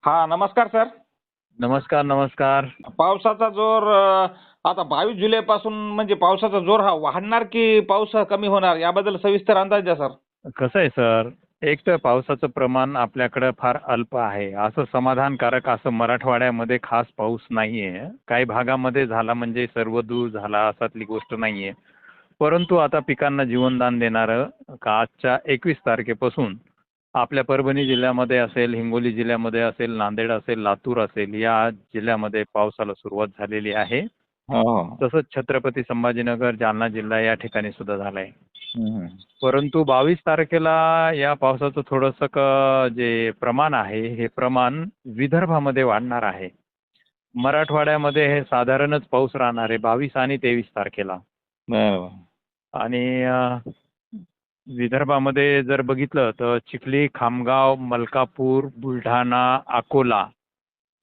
हा, नमस्कार सर. नमस्कार नमस्कार. पावसाचा जोर आता 22 जुलैपासून म्हणजे पावसाचा जोर हा वाढणार की पाऊस कमी होणार याबद्दल सविस्तर अंदाज द्या सर. कसं आहे सर, एक तर पावसाचं प्रमाण आपल्याकडे फार अल्प आहे. असं समाधानकारक असं मराठवाड्यामध्ये खास पाऊस नाहीये. काही भागामध्ये झाला म्हणजे सर्वदूर झाला असातली गोष्ट नाहीये. परंतु आता पिकांना जीवनदान देणारं का आजच्या 21 तारखेपासून आपल्या परभणी जिल्ह्यामध्ये असेल, हिंगोली जिल्ह्यामध्ये असेल, नांदेड असेल, लातूर असेल या जिल्ह्यामध्ये पावसाला सुरुवात झालेली आहे. हो. तसंच छत्रपती संभाजीनगर, जालना जिल्हा या ठिकाणी सुद्धा झालाय. हम्म. परंतु 22 तारखेला या पावसाचं थोडंसं जे प्रमाण आहे हे प्रमाण विदर्भामध्ये वाढणार आहे. मराठवाड्यामध्ये हे साधारणच पाऊस राहणार आहे 22 आणि 23 तारखेला. बरोबर. आणि विदर्भामध्ये जर बघितलं तर चिखली, खामगाव, मलकापूर, बुलढाणा, अकोला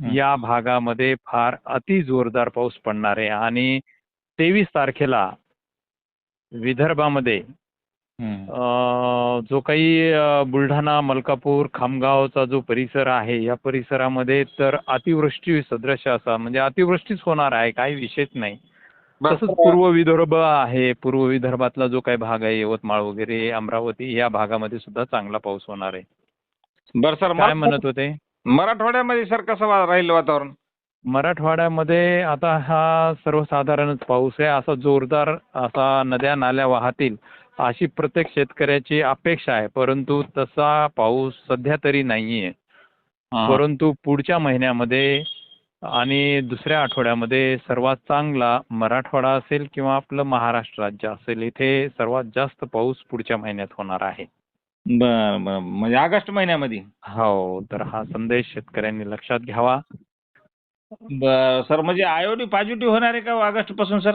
या भागामध्ये फार अति जोरदार पाऊस पडणार आहे. आणि 23 तारखेला विदर्भामध्ये जो काही बुलढाणा, मलकापूर, खामगावचा जो परिसर आहे या परिसरामध्ये तर अतिवृष्टी सदृश असा म्हणजे अतिवृष्टीच होणार आहे, काही विशेष नाही. तसंच पूर्व विदर्भ आहे, पूर्व विदर्भातला जो काही भाग आहे यवतमाळ वगैरे, अमरावती या भागामध्ये सुद्धा चांगला पाऊस होणार आहे. बरं सर, काय म्हणत होते? मराठवाड्यामध्ये सर कसं राहील वातावरण? मराठवाड्यामध्ये आता हा सर्वसाधारणच पाऊस आहे. असा जोरदार असा नद्या नाल्या वाहतील अशी प्रत्येक शेतकऱ्याची अपेक्षा आहे. परंतु तसा पाऊस सध्या तरी नाहीये. परंतु पुढच्या महिन्यामध्ये आणि दुसऱ्या आठवड्यामध्ये सर्वात चांगला मराठवाडा असेल किंवा आपलं महाराष्ट्र राज्य असेल, इथे सर्वात जास्त पाऊस पुढच्या महिन्यात होणार आहे. बरं बरं, म्हणजे ऑगस्ट महिन्यामध्ये. हो, तर हा संदेश शेतकऱ्यांनी लक्षात घ्यावा. बरं सर, म्हणजे आयोडी पॉझिटिव्ह होणार आहे का ऑगस्ट पासून सर?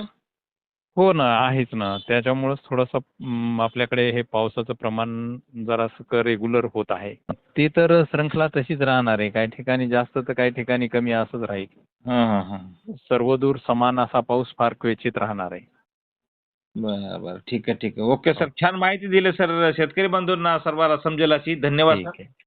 हो ना, आहेच ना. त्याच्यामुळेच थोडंसं आपल्याकडे हे पावसाचं प्रमाण जरासं रेग्युलर होत आहे. ते तर श्रृंखला तशीच राहणार आहे. काही ठिकाणी जास्त तर काही ठिकाणी कमी असंच राहील. सर्वदूर समान असा पाऊस फार क्वचित राहणार आहे. बरं बरं, ठीक आहे ठीक आहे. ओके सर, छान माहिती दिली सर. शेतकरी बंधूंना सर्वांना समजेल अशी. धन्यवाद ठीक सर. आहे.